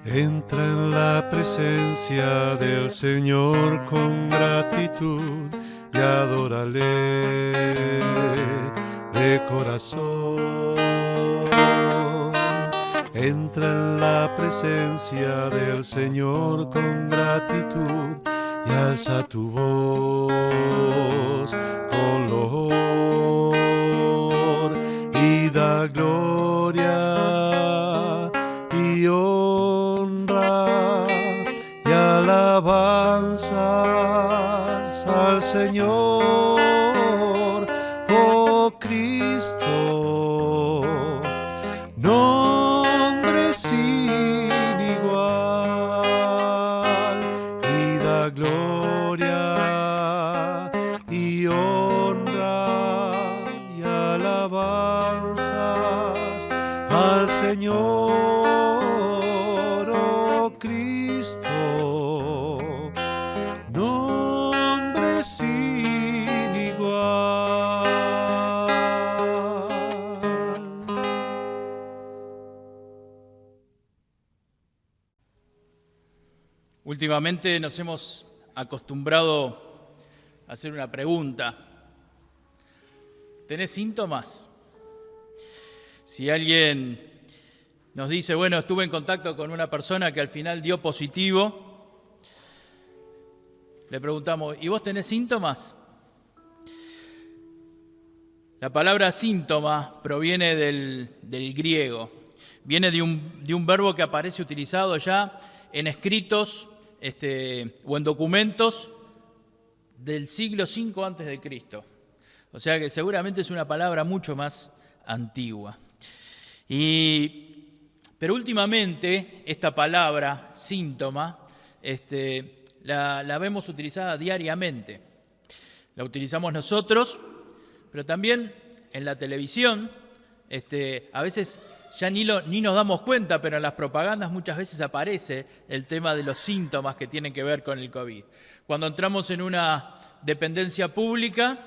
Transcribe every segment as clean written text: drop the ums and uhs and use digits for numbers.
Entra en la presencia del Señor con gratitud y adórale de corazón. Entra en la presencia del Señor con gratitud y alza tu voz con loor y da gloria y honra y alabanzas al Señor, oh Cristo, nombre sin igual, y da gloria y honra y alabanzas al Señor, oh Cristo, nombre sin igual. Últimamente nos hemos acostumbrado a hacer una pregunta. ¿Tenés síntomas? Si alguien nos dice, bueno, estuve en contacto con una persona que al final dio positivo, le preguntamos, ¿y vos tenés síntomas? La palabra síntoma proviene del griego. Viene de un verbo que aparece utilizado ya en escritos o en documentos del siglo V a.C. O sea que seguramente es una palabra mucho más antigua. Pero últimamente esta palabra, síntoma, la vemos utilizada diariamente. La utilizamos nosotros, pero también en la televisión. A veces ya ni nos damos cuenta, pero en las propagandas muchas veces aparece el tema de los síntomas que tienen que ver con el COVID. Cuando entramos en una dependencia pública,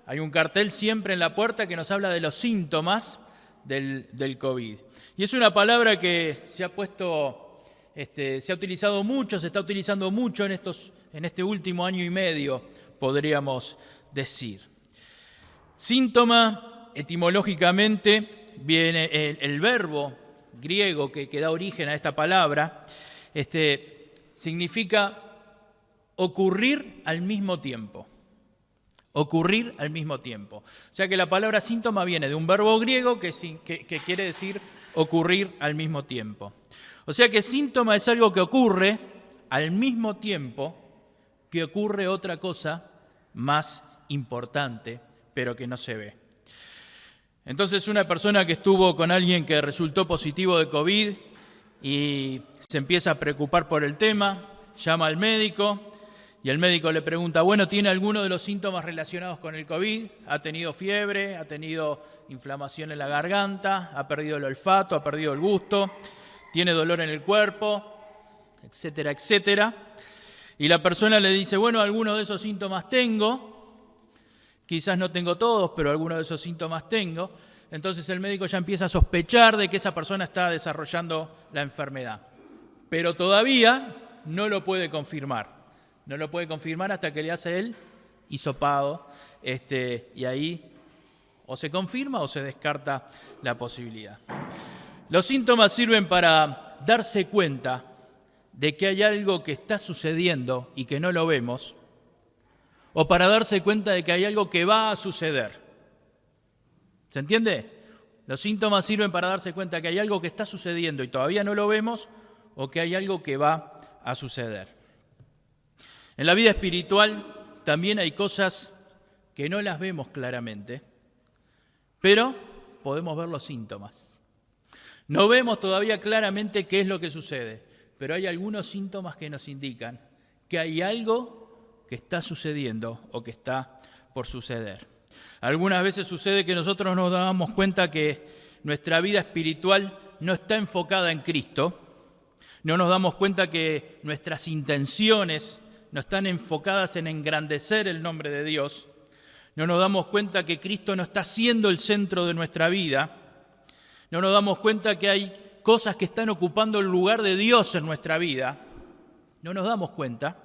hay un cartel siempre en la puerta que nos habla de los síntomas del COVID. Y es una palabra que se ha utilizado mucho, se está utilizando mucho en este último año y medio, podríamos decir. Síntoma, etimológicamente, viene el verbo griego que da origen a esta palabra, significa ocurrir al mismo tiempo. Ocurrir al mismo tiempo. O sea que la palabra síntoma viene de un verbo griego que quiere decir ocurrir al mismo tiempo. O sea que síntoma es algo que ocurre al mismo tiempo que ocurre otra cosa más importante, pero que no se ve. Entonces una persona que estuvo con alguien que resultó positivo de COVID y se empieza a preocupar por el tema, llama al médico y el médico le pregunta, bueno, ¿tiene alguno de los síntomas relacionados con el COVID? ¿Ha tenido fiebre? ¿Ha tenido inflamación en la garganta? ¿Ha perdido el olfato? ¿Ha perdido el gusto? ¿Tiene dolor en el cuerpo? Etcétera, etcétera. Y la persona le dice, bueno, algunos de esos síntomas tengo. Quizás no tengo todos, pero algunos de esos síntomas tengo. Entonces el médico ya empieza a sospechar de que esa persona está desarrollando la enfermedad. Pero todavía no lo puede confirmar. No lo puede confirmar hasta que le hace el hisopado. Y ahí o se confirma o se descarta la posibilidad. Los síntomas sirven para darse cuenta de que hay algo que está sucediendo y que no lo vemos, o para darse cuenta de que hay algo que va a suceder. ¿Se entiende? Los síntomas sirven para darse cuenta que hay algo que está sucediendo y todavía no lo vemos, o que hay algo que va a suceder. En la vida espiritual también hay cosas que no las vemos claramente, pero podemos ver los síntomas. No vemos todavía claramente qué es lo que sucede, pero hay algunos síntomas que nos indican que hay algo que está sucediendo o que está por suceder. Algunas veces sucede que nosotros nos damos cuenta que nuestra vida espiritual no está enfocada en Cristo, no nos damos cuenta que nuestras intenciones no están enfocadas en engrandecer el nombre de Dios, no nos damos cuenta que Cristo no está siendo el centro de nuestra vida, no nos damos cuenta que hay cosas que están ocupando el lugar de Dios en nuestra vida, no nos damos cuenta,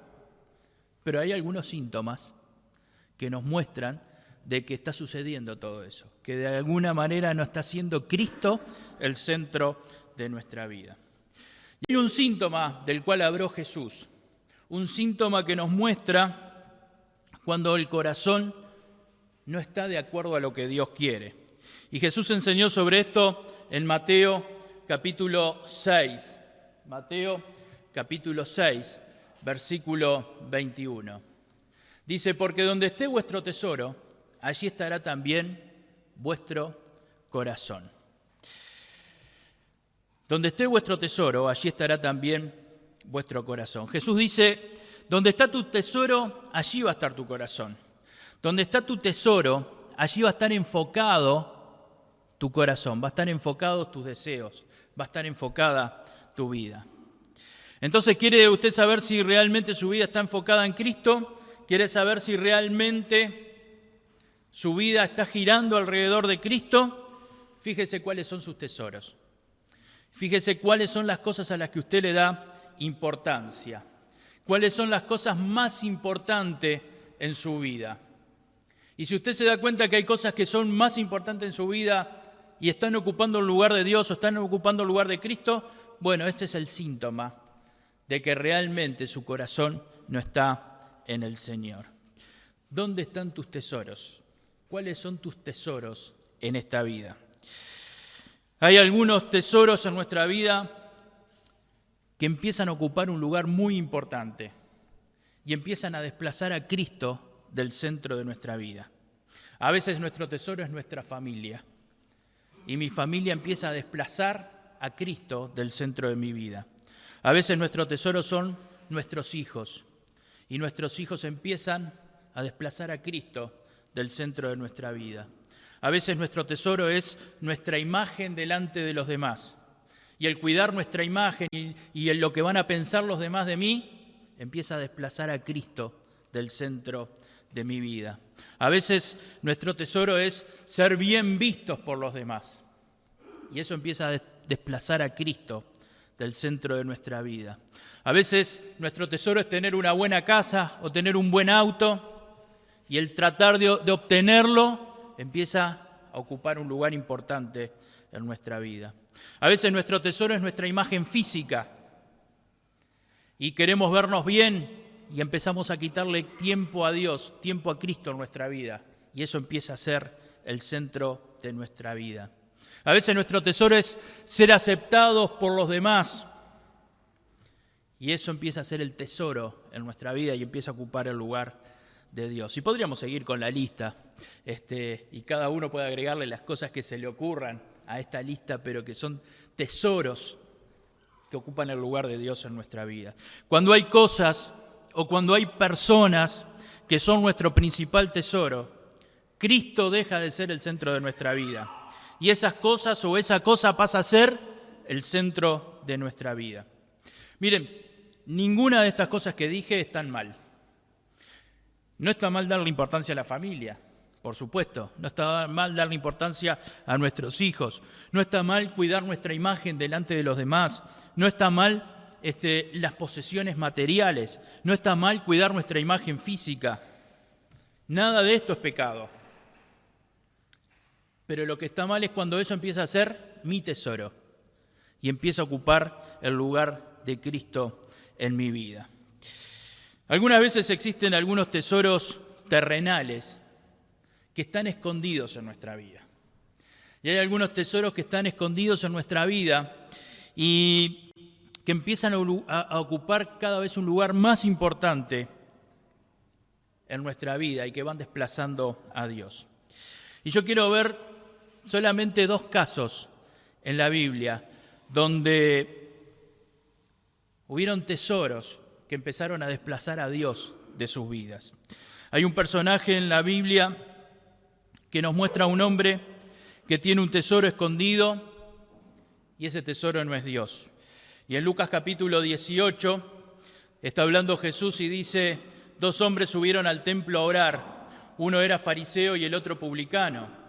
pero hay algunos síntomas que nos muestran de que está sucediendo todo eso, que de alguna manera no está siendo Cristo el centro de nuestra vida. Y hay un síntoma del cual habló Jesús, un síntoma que nos muestra cuando el corazón no está de acuerdo a lo que Dios quiere. Y Jesús enseñó sobre esto en Mateo capítulo 6. Mateo capítulo 6, versículo 21. Dice, porque donde esté vuestro tesoro, allí estará también vuestro corazón. Donde esté vuestro tesoro, allí estará también vuestro corazón. Jesús dice, donde está tu tesoro, allí va a estar tu corazón. Donde está tu tesoro, allí va a estar enfocado tu corazón, va a estar enfocado tus deseos, va a estar enfocada tu vida. Entonces, ¿quiere usted saber si realmente su vida está enfocada en Cristo? ¿Quiere saber si realmente su vida está girando alrededor de Cristo? Fíjese cuáles son sus tesoros. Fíjese cuáles son las cosas a las que usted le da importancia. Cuáles son las cosas más importantes en su vida. Y si usted se da cuenta que hay cosas que son más importantes en su vida y están ocupando el lugar de Dios o están ocupando el lugar de Cristo, bueno, este es el síntoma de que realmente su corazón no está en el Señor. ¿Dónde están tus tesoros? ¿Cuáles son tus tesoros en esta vida? Hay algunos tesoros en nuestra vida que empiezan a ocupar un lugar muy importante y empiezan a desplazar a Cristo del centro de nuestra vida. A veces nuestro tesoro es nuestra familia y mi familia empieza a desplazar a Cristo del centro de mi vida. A veces nuestro tesoro son nuestros hijos y nuestros hijos empiezan a desplazar a Cristo del centro de nuestra vida. A veces nuestro tesoro es nuestra imagen delante de los demás. Y el cuidar nuestra imagen y en lo que van a pensar los demás de mí, empieza a desplazar a Cristo del centro de mi vida. A veces nuestro tesoro es ser bien vistos por los demás. Y eso empieza a desplazar a Cristo del centro de nuestra vida. A veces nuestro tesoro es tener una buena casa o tener un buen auto y el tratar de obtenerlo empieza a ocupar un lugar importante en nuestra vida. A veces nuestro tesoro es nuestra imagen física y queremos vernos bien y empezamos a quitarle tiempo a Dios, tiempo a Cristo en nuestra vida y eso empieza a ser el centro de nuestra vida. A veces nuestro tesoro es ser aceptados por los demás y eso empieza a ser el tesoro en nuestra vida y empieza a ocupar el lugar de Dios. Y podríamos seguir con la lista, y cada uno puede agregarle las cosas que se le ocurran a esta lista, pero que son tesoros que ocupan el lugar de Dios en nuestra vida. Cuando hay cosas o cuando hay personas que son nuestro principal tesoro, Cristo deja de ser el centro de nuestra vida. Y esas cosas o esa cosa pasa a ser el centro de nuestra vida. Miren, ninguna de estas cosas que dije están mal. No está mal darle importancia a la familia, por supuesto. No está mal darle importancia a nuestros hijos. No está mal cuidar nuestra imagen delante de los demás. No está mal las posesiones materiales. No está mal cuidar nuestra imagen física. Nada de esto es pecado. Pero lo que está mal es cuando eso empieza a ser mi tesoro y empieza a ocupar el lugar de Cristo en mi vida. Algunas veces existen algunos tesoros terrenales que están escondidos en nuestra vida. Y hay algunos tesoros que están escondidos en nuestra vida y que empiezan a ocupar cada vez un lugar más importante en nuestra vida y que van desplazando a Dios. Y yo quiero ver solamente 2 casos en la Biblia donde hubieron tesoros que empezaron a desplazar a Dios de sus vidas. Hay un personaje en la Biblia que nos muestra a un hombre que tiene un tesoro escondido y ese tesoro no es Dios. Y en Lucas capítulo 18 está hablando Jesús y dice, 2 hombres subieron al templo a orar, uno era fariseo y el otro publicano.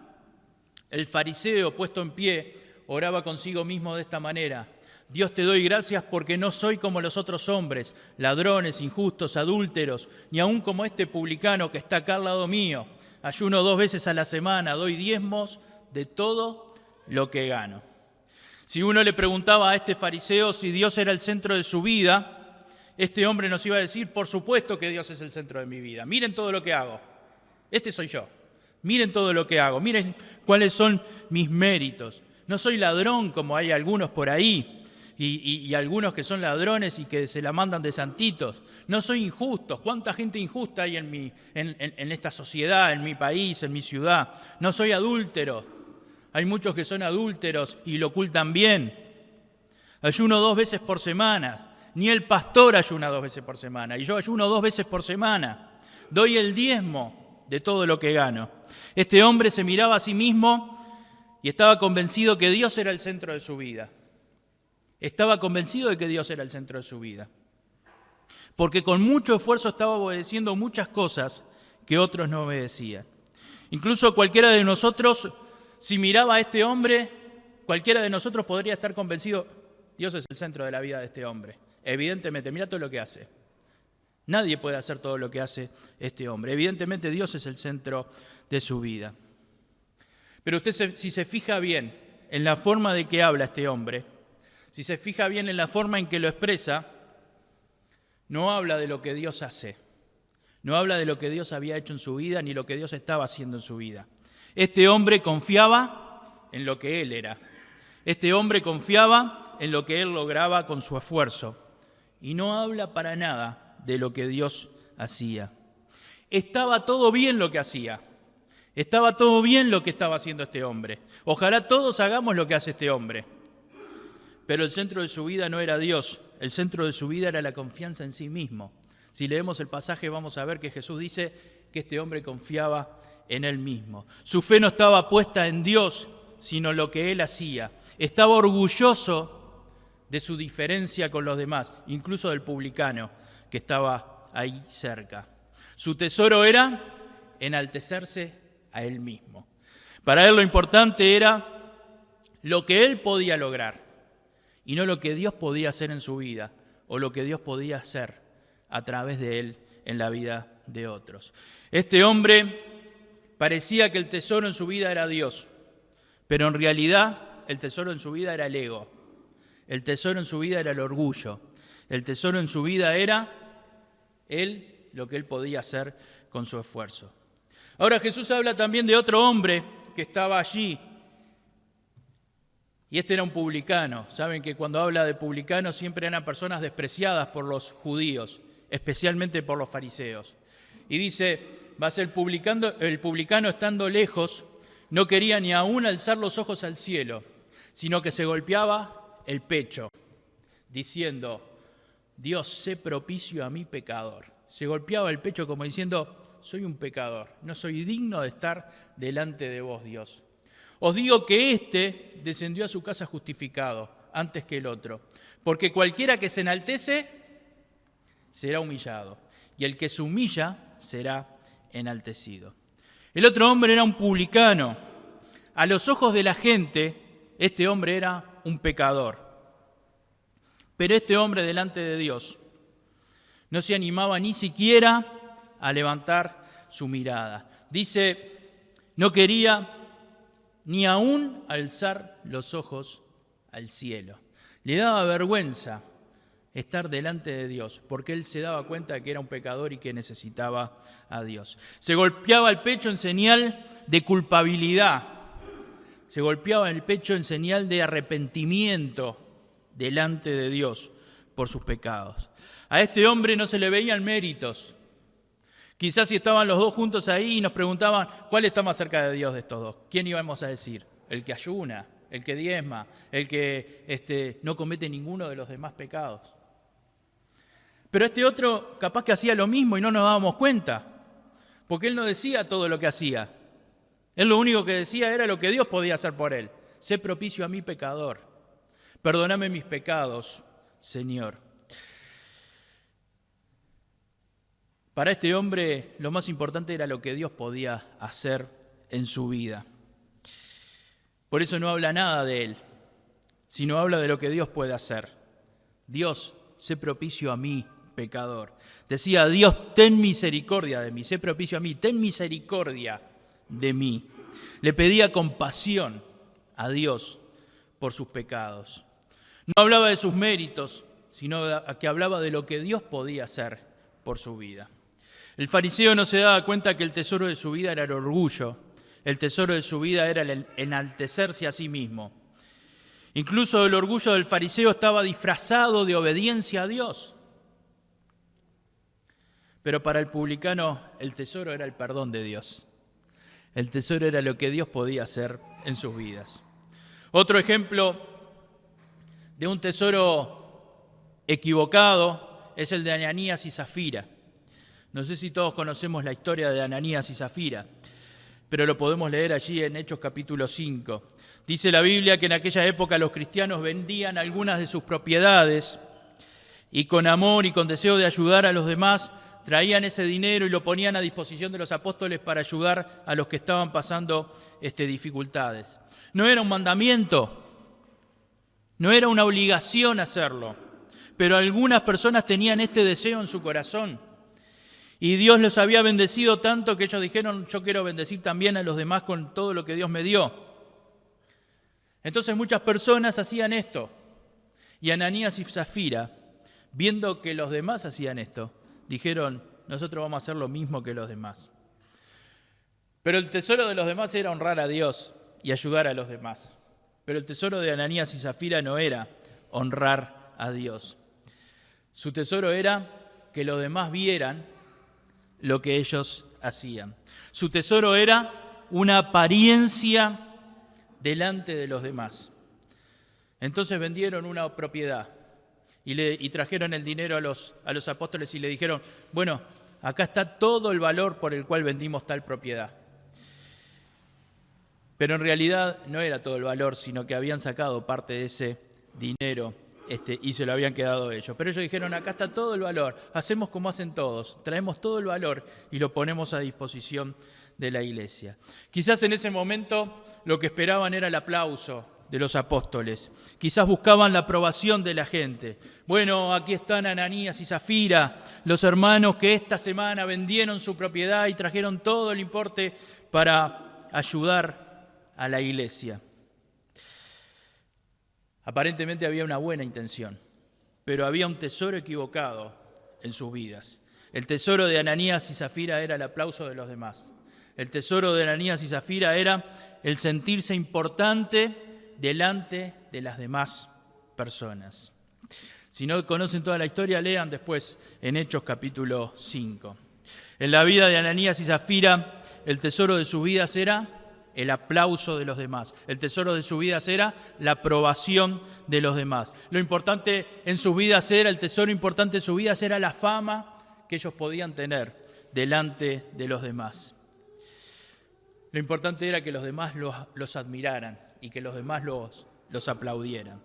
El fariseo, puesto en pie, oraba consigo mismo de esta manera: Dios, te doy gracias porque no soy como los otros hombres, ladrones, injustos, adúlteros, ni aun como este publicano que está acá al lado mío. Ayuno 2 veces a la semana, doy diezmos de todo lo que gano. Si uno le preguntaba a este fariseo si Dios era el centro de su vida, este hombre nos iba a decir: por supuesto que Dios es el centro de mi vida. Miren todo lo que hago. Este soy yo. Miren todo lo que hago. Miren cuáles son mis méritos. No soy ladrón como hay algunos por ahí. Y algunos que son ladrones y que se la mandan de santitos. No soy injusto. ¿Cuánta gente injusta hay en esta sociedad, en mi país, en mi ciudad? No soy adúltero. Hay muchos que son adúlteros y lo ocultan bien. Ayuno 2 veces por semana. Ni el pastor ayuna 2 veces por semana. Y yo ayuno 2 veces por semana. Doy el diezmo de todo lo que gano. Este hombre se miraba a sí mismo y estaba convencido que Dios era el centro de su vida. Estaba convencido de que Dios era el centro de su vida. Porque con mucho esfuerzo estaba obedeciendo muchas cosas que otros no obedecían. Incluso cualquiera de nosotros, si miraba a este hombre, cualquiera de nosotros podría estar convencido: Dios es el centro de la vida de este hombre. Evidentemente, mira todo lo que hace. Nadie puede hacer todo lo que hace este hombre. Evidentemente, Dios es el centro de su vida. Pero usted, si se fija bien en la forma de que habla este hombre, si se fija bien en la forma en que lo expresa, no habla de lo que Dios hace, no habla de lo que Dios había hecho en su vida ni lo que Dios estaba haciendo en su vida. Este hombre confiaba en lo que él era. Este hombre confiaba en lo que él lograba con su esfuerzo. Y no habla para nada de lo que Dios hacía. Estaba todo bien lo que hacía. Estaba todo bien lo que estaba haciendo este hombre. Ojalá todos hagamos lo que hace este hombre. Pero el centro de su vida no era Dios, el centro de su vida era la confianza en sí mismo. Si leemos el pasaje vamos a ver que Jesús dice que este hombre confiaba en él mismo. Su fe no estaba puesta en Dios, sino en lo que él hacía. Estaba orgulloso de su diferencia con los demás, incluso del publicano que estaba ahí cerca. Su tesoro era enaltecerse a él mismo. Para él lo importante era lo que él podía lograr, y no lo que Dios podía hacer en su vida o lo que Dios podía hacer a través de él en la vida de otros. Este hombre parecía que el tesoro en su vida era Dios, pero en realidad el tesoro en su vida era el ego, el tesoro en su vida era el orgullo, el tesoro en su vida era él, lo que él podía hacer con su esfuerzo. Ahora Jesús habla también de otro hombre que estaba allí. Y este era un publicano. Saben que cuando habla de publicanos siempre eran personas despreciadas por los judíos, especialmente por los fariseos. Y dice, va a ser el publicano estando lejos, no quería ni aún alzar los ojos al cielo, sino que se golpeaba el pecho, diciendo: Dios, sé propicio a mi pecador. Se golpeaba el pecho como diciendo: soy un pecador, no soy digno de estar delante de vos, Dios. Os digo que éste descendió a su casa justificado antes que el otro, porque cualquiera que se enaltece será humillado, y el que se humilla será enaltecido. El otro hombre era un publicano. A los ojos de la gente, este hombre era un pecador. Pero este hombre delante de Dios no se animaba ni siquiera a levantar su mirada. Dice, no quería ni aún alzar los ojos al cielo. Le daba vergüenza estar delante de Dios, porque él se daba cuenta de que era un pecador y que necesitaba a Dios. Se golpeaba el pecho en señal de culpabilidad. Se golpeaba el pecho en señal de arrepentimiento delante de Dios por sus pecados. A este hombre no se le veían méritos. Quizás si estaban los dos juntos ahí y nos preguntaban cuál está más cerca de Dios de estos dos, ¿quién íbamos a decir? El que ayuna, el que diezma, el que no comete ninguno de los demás pecados. Pero este otro capaz que hacía lo mismo y no nos dábamos cuenta, porque él no decía todo lo que hacía. Él lo único que decía era lo que Dios podía hacer por él. Sé propicio a mi pecador. Perdóname mis pecados, Señor. Para este hombre lo más importante era lo que Dios podía hacer en su vida. Por eso no habla nada de él, sino habla de lo que Dios puede hacer. Dios, sé propicio a mí, pecador. Decía, Dios, ten misericordia de mí, sé propicio a mí, ten misericordia de mí. Le pedía compasión a Dios por sus pecados. No hablaba de sus méritos, sino que hablaba de lo que Dios podía hacer por su vida. El fariseo no se daba cuenta que el tesoro de su vida era el orgullo, el tesoro de su vida era el enaltecerse a sí mismo. Incluso el orgullo del fariseo estaba disfrazado de obediencia a Dios. Pero para el publicano el tesoro era el perdón de Dios. El tesoro era lo que Dios podía hacer en sus vidas. Otro ejemplo de un tesoro equivocado es el de Ananías y Zafira. No sé si todos conocemos la historia de Ananías y Zafira, pero lo podemos leer allí en Hechos capítulo 5. Dice la Biblia que en aquella época los cristianos vendían algunas de sus propiedades y con amor y con deseo de ayudar a los demás traían ese dinero y lo ponían a disposición de los apóstoles para ayudar a los que estaban pasando dificultades. No era un mandamiento, no era una obligación hacerlo, pero algunas personas tenían este deseo en su corazón. Y Dios los había bendecido tanto que ellos dijeron, yo quiero bendecir también a los demás con todo lo que Dios me dio. Entonces muchas personas hacían esto. Y Ananías y Zafira, viendo que los demás hacían esto, dijeron, nosotros vamos a hacer lo mismo que los demás. Pero el tesoro de los demás era honrar a Dios y ayudar a los demás. Pero el tesoro de Ananías y Zafira no era honrar a Dios. Su tesoro era que los demás vieran lo que ellos hacían. Su tesoro era una apariencia delante de los demás. Entonces vendieron una propiedad y trajeron el dinero a los apóstoles y le dijeron, bueno, acá está todo el valor por el cual vendimos tal propiedad. Pero en realidad no era todo el valor, sino que habían sacado parte de ese dinero y se lo habían quedado ellos. Pero ellos dijeron, acá está todo el valor, hacemos como hacen todos, traemos todo el valor y lo ponemos a disposición de la iglesia. Quizás en ese momento lo que esperaban era el aplauso de los apóstoles. Quizás buscaban la aprobación de la gente. Bueno, aquí están Ananías y Zafira, los hermanos que esta semana vendieron su propiedad y trajeron todo el importe para ayudar a la iglesia. Aparentemente había una buena intención, pero había un tesoro equivocado en sus vidas. El tesoro de Ananías y Zafira era el aplauso de los demás. El tesoro de Ananías y Zafira era el sentirse importante delante de las demás personas. Si no conocen toda la historia, lean después en Hechos capítulo 5. En la vida de Ananías y Zafira, el tesoro de sus vidas era el aplauso de los demás. El tesoro de sus vidas era la aprobación de los demás. Lo importante en sus vidas era, el tesoro importante en sus vidas era la fama que ellos podían tener delante de los demás. Lo importante era que los demás los admiraran y que los demás los aplaudieran.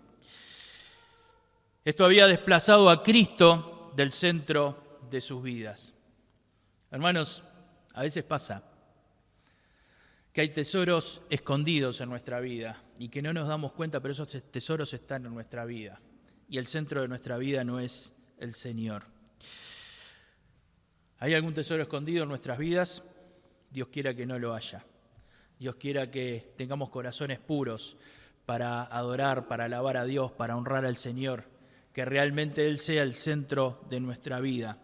Esto había desplazado a Cristo del centro de sus vidas. Hermanos, a veces pasa que hay tesoros escondidos en nuestra vida y que no nos damos cuenta, pero esos tesoros están en nuestra vida. Y el centro de nuestra vida no es el Señor. ¿Hay algún tesoro escondido en nuestras vidas? Dios quiera que no lo haya. Dios quiera que tengamos corazones puros para adorar, para alabar a Dios, para honrar al Señor, que realmente Él sea el centro de nuestra vida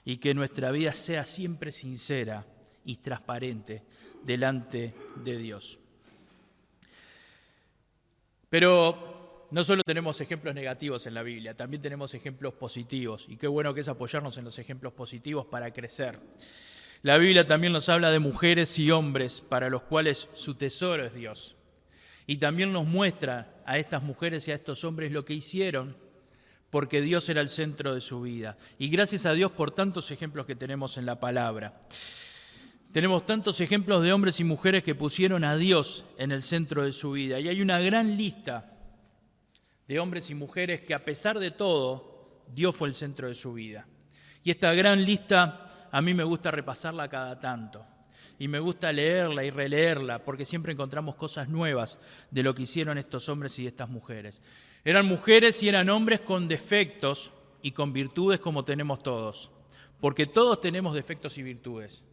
y que nuestra vida sea siempre sincera y transparente delante de Dios. Pero no solo tenemos ejemplos negativos en la Biblia, también tenemos ejemplos positivos, y qué bueno que es apoyarnos en los ejemplos positivos para crecer. La Biblia también nos habla de mujeres y hombres para los cuales su tesoro es Dios. Y también nos muestra a estas mujeres y a estos hombres lo que hicieron porque Dios era el centro de su vida. Y gracias a Dios por tantos ejemplos que tenemos en la palabra. Tenemos tantos ejemplos de hombres y mujeres que pusieron a Dios en el centro de su vida. Y hay una gran lista de hombres y mujeres que a pesar de todo, Dios fue el centro de su vida. Y esta gran lista a mí me gusta repasarla cada tanto. y me gusta leerla y releerla porque siempre encontramos cosas nuevas de lo que hicieron estos hombres y estas mujeres. Eran mujeres y eran hombres con defectos y con virtudes como tenemos todos, porque todos tenemos defectos y virtudes.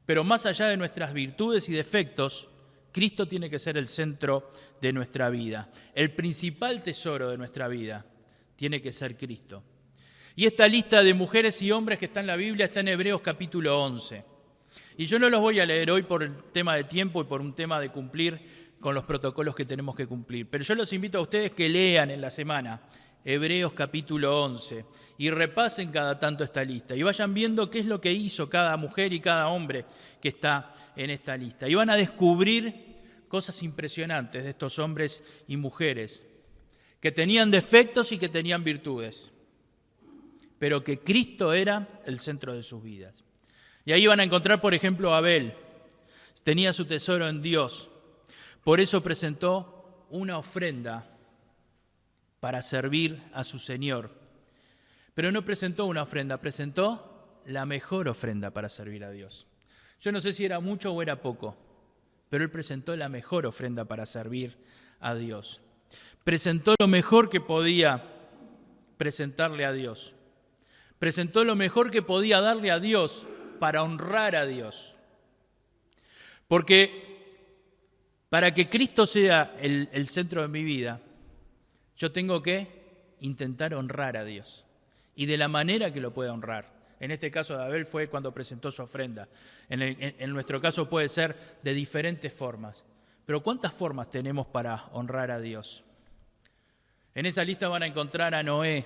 Pero más allá de nuestras virtudes y defectos, Cristo tiene que ser el centro de nuestra vida. El principal tesoro de nuestra vida tiene que ser Cristo. Y esta lista de mujeres y hombres que está en la Biblia está en Hebreos capítulo 11. Y yo no los voy a leer hoy por el tema de tiempo y por un tema de cumplir con los protocolos que tenemos que cumplir. Pero yo los invito a ustedes que lean en la semana Hebreos capítulo 11 y repasen cada tanto esta lista y vayan viendo qué es lo que hizo cada mujer y cada hombre que está en esta lista. Y van a descubrir cosas impresionantes de estos hombres y mujeres que tenían defectos y que tenían virtudes, pero que Cristo era el centro de sus vidas. Y ahí van a encontrar, por ejemplo, a Abel. Tenía su tesoro en Dios. Por eso presentó una ofrenda para servir a su Señor. Pero no presentó una ofrenda, presentó la mejor ofrenda para servir a Dios. Yo no sé si era mucho o era poco, pero él presentó la mejor ofrenda para servir a Dios. Presentó lo mejor que podía presentarle a Dios. Presentó lo mejor que podía darle a Dios para honrar a Dios. Porque para que Cristo sea el centro de mi vida, yo tengo que intentar honrar a Dios. Y de la manera que lo pueda honrar. En este caso de Abel fue cuando presentó su ofrenda. En nuestro caso puede ser de diferentes formas. Pero ¿cuántas formas tenemos para honrar a Dios? En esa lista van a encontrar a Noé.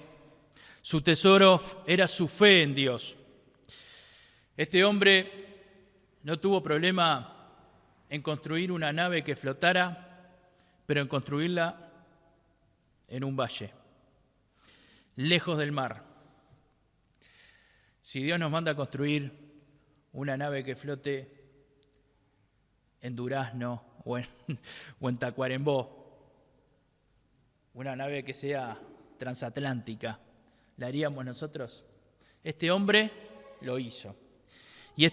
Su tesoro era su fe en Dios. Este hombre no tuvo problema en construir una nave que flotara, pero en construirla en un valle, lejos del mar. Si Dios nos manda a construir una nave que flote en Durazno o en Tacuarembó, una nave que sea transatlántica, ¿la haríamos nosotros? Este hombre lo hizo. Y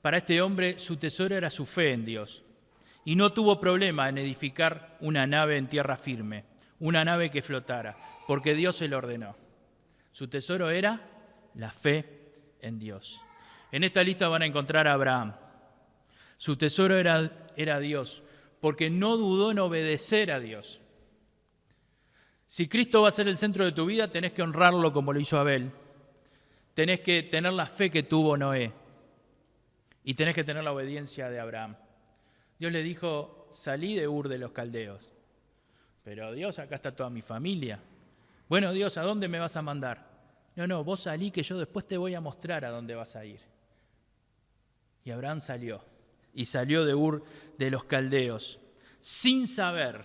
para este hombre, su tesoro era su fe en Dios. Y no tuvo problema en edificar una nave en tierra firme, una nave que flotara, porque Dios se lo ordenó. Su tesoro era la fe en Dios. En esta lista van a encontrar a Abraham. Su tesoro era Dios, porque no dudó en obedecer a Dios. Si Cristo va a ser el centro de tu vida, tenés que honrarlo como lo hizo Abel. Tenés que tener la fe que tuvo Noé. Y tenés que tener la obediencia de Abraham. Dios le dijo, salí de Ur de los Caldeos. Pero Dios, acá está toda mi familia. Bueno, Dios, ¿a dónde me vas a mandar? No, vos salí que yo después te voy a mostrar a dónde vas a ir. Y Abraham salió. Y salió de Ur de los Caldeos. Sin saber,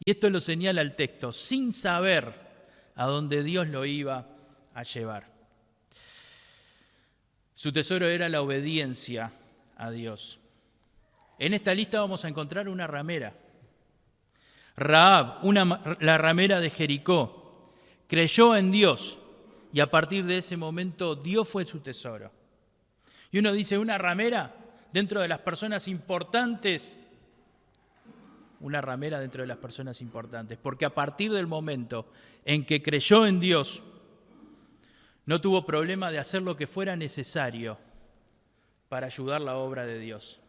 y esto lo señala el texto, sin saber a dónde Dios lo iba a llevar. Su tesoro era la obediencia a Dios. En esta lista vamos a encontrar una ramera. Rahab, la ramera de Jericó, creyó en Dios y a partir de ese momento Dios fue su tesoro. Y uno dice, una ramera dentro de las personas importantes, porque a partir del momento en que creyó en Dios, no tuvo problema de hacer lo que fuera necesario para ayudar la obra de Dios.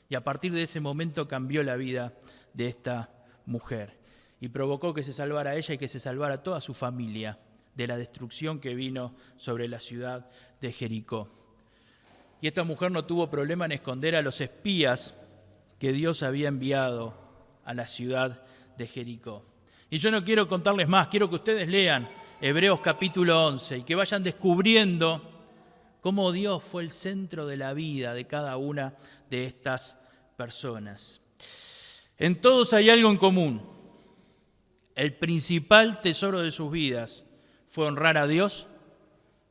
Y a partir de ese momento cambió la vida de esta mujer y provocó que se salvara ella y que se salvara toda su familia de la destrucción que vino sobre la ciudad de Jericó. Y esta mujer no tuvo problema en esconder a los espías que Dios había enviado a la ciudad de Jericó. Y yo no quiero contarles más, quiero que ustedes lean Hebreos capítulo 11 y que vayan descubriendo cómo Dios fue el centro de la vida de cada una de estas personas. En todos hay algo en común. El principal tesoro de sus vidas fue honrar a Dios.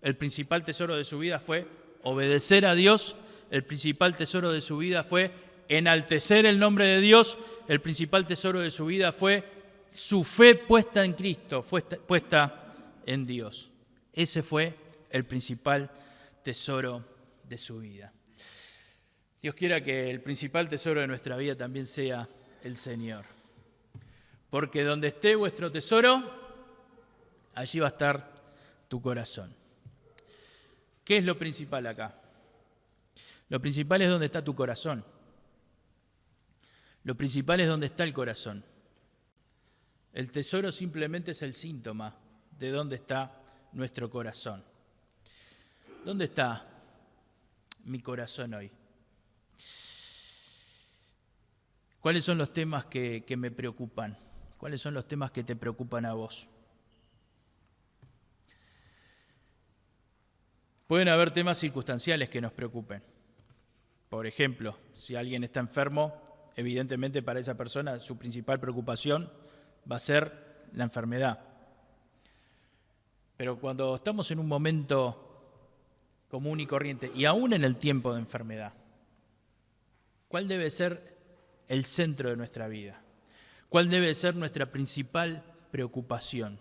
El principal tesoro de su vida fue obedecer a Dios. El principal tesoro de su vida fue enaltecer el nombre de Dios. El principal tesoro de su vida fue su fe puesta en Cristo, puesta en Dios. Ese fue el principal tesoro de su vida. Dios quiera que el principal tesoro de nuestra vida también sea el Señor. Porque donde esté vuestro tesoro, allí va a estar tu corazón. ¿Qué es lo principal acá? Lo principal es dónde está tu corazón. Lo principal es dónde está el corazón. El tesoro simplemente es el síntoma de dónde está nuestro corazón. ¿Dónde está mi corazón hoy? ¿Cuáles son los temas que me preocupan? ¿Cuáles son los temas que te preocupan a vos? Pueden haber temas circunstanciales que nos preocupen. Por ejemplo, si alguien está enfermo, evidentemente para esa persona su principal preocupación va a ser la enfermedad. Pero cuando estamos en un momento común y corriente, y aún en el tiempo de enfermedad, ¿cuál debe ser el centro de nuestra vida? ¿Cuál debe ser nuestra principal preocupación?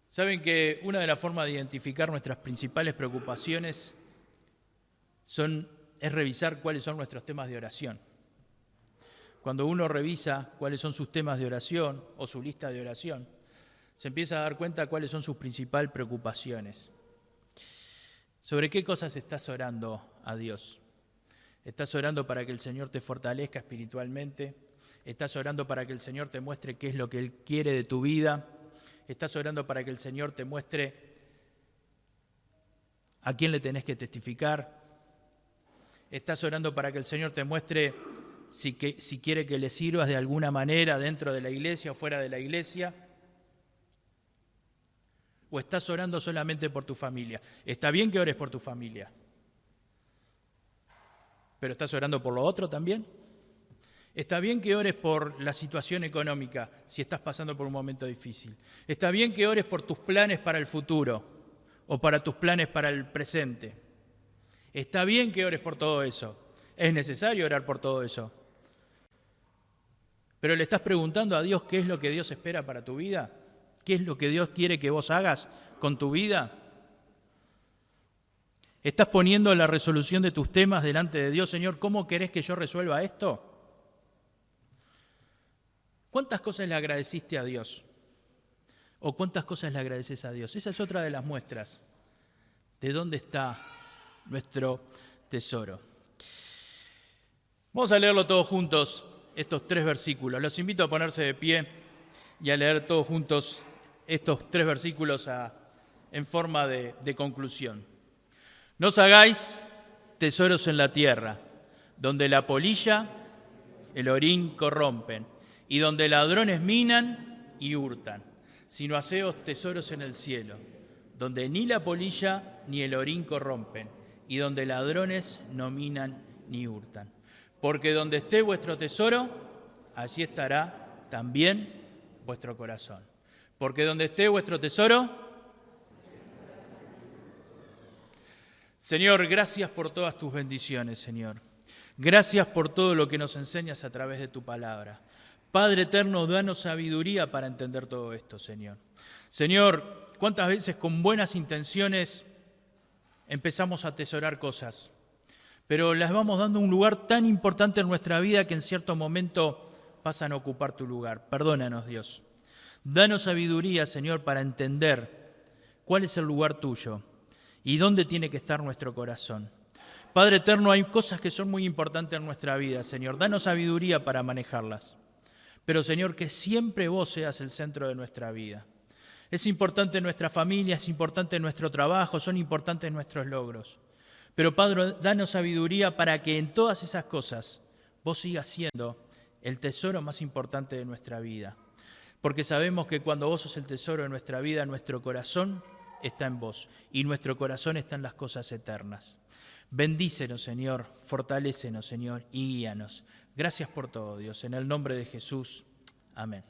Saben que una de las formas de identificar nuestras principales preocupaciones es revisar cuáles son nuestros temas de oración. Cuando uno revisa cuáles son sus temas de oración o su lista de oración, se empieza a dar cuenta cuáles son sus principales preocupaciones. ¿Sobre qué cosas estás orando a Dios? ¿Estás orando para que el Señor te fortalezca espiritualmente? ¿Estás orando para que el Señor te muestre qué es lo que Él quiere de tu vida? ¿Estás orando para que el Señor te muestre a quién le tenés que testificar? ¿Estás orando para que el Señor te muestre si quiere que le sirvas de alguna manera dentro de la iglesia o fuera de la iglesia? ¿O estás orando solamente por tu familia? Está bien que ores por tu familia, pero ¿estás orando por lo otro también? Está bien que ores por la situación económica si estás pasando por un momento difícil. Está bien que ores por tus planes para el futuro o para tus planes para el presente. Está bien que ores por todo eso. Es necesario orar por todo eso. Pero le estás preguntando a Dios qué es lo que Dios espera para tu vida. ¿Qué es lo que Dios quiere que vos hagas con tu vida? ¿Estás poniendo la resolución de tus temas delante de Dios? Señor, ¿cómo querés que yo resuelva esto? ¿Cuántas cosas le agradeciste a Dios? ¿O cuántas cosas le agradeces a Dios? Esa es otra de las muestras de dónde está nuestro tesoro. Vamos a leerlo todos juntos, estos 3 versículos. Los invito a ponerse de pie y a leer todos juntos estos 3 versículos en forma de conclusión. No os hagáis tesoros en la tierra, donde la polilla, el orín corrompen, y donde ladrones minan y hurtan, sino haceos tesoros en el cielo, donde ni la polilla ni el orín corrompen, y donde ladrones no minan ni hurtan. Porque donde esté vuestro tesoro, allí estará también vuestro corazón. Porque donde esté vuestro tesoro, Señor, gracias por todas tus bendiciones, Señor. Gracias por todo lo que nos enseñas a través de tu palabra. Padre eterno, danos sabiduría para entender todo esto, Señor. Señor, ¿cuántas veces con buenas intenciones empezamos a atesorar cosas? Pero las vamos dando un lugar tan importante en nuestra vida que en cierto momento pasan a ocupar tu lugar. Perdónanos, Dios. Danos sabiduría, Señor, para entender cuál es el lugar tuyo y dónde tiene que estar nuestro corazón. Padre eterno, hay cosas que son muy importantes en nuestra vida, Señor. Danos sabiduría para manejarlas. Pero, Señor, que siempre vos seas el centro de nuestra vida. Es importante nuestra familia, es importante nuestro trabajo, son importantes nuestros logros. Pero, Padre, danos sabiduría para que en todas esas cosas vos sigas siendo el tesoro más importante de nuestra vida. Porque sabemos que cuando vos sos el tesoro de nuestra vida, nuestro corazón está en vos y nuestro corazón está en las cosas eternas. Bendícenos, Señor, fortalécenos, Señor, y guíanos. Gracias por todo, Dios. En el nombre de Jesús. Amén.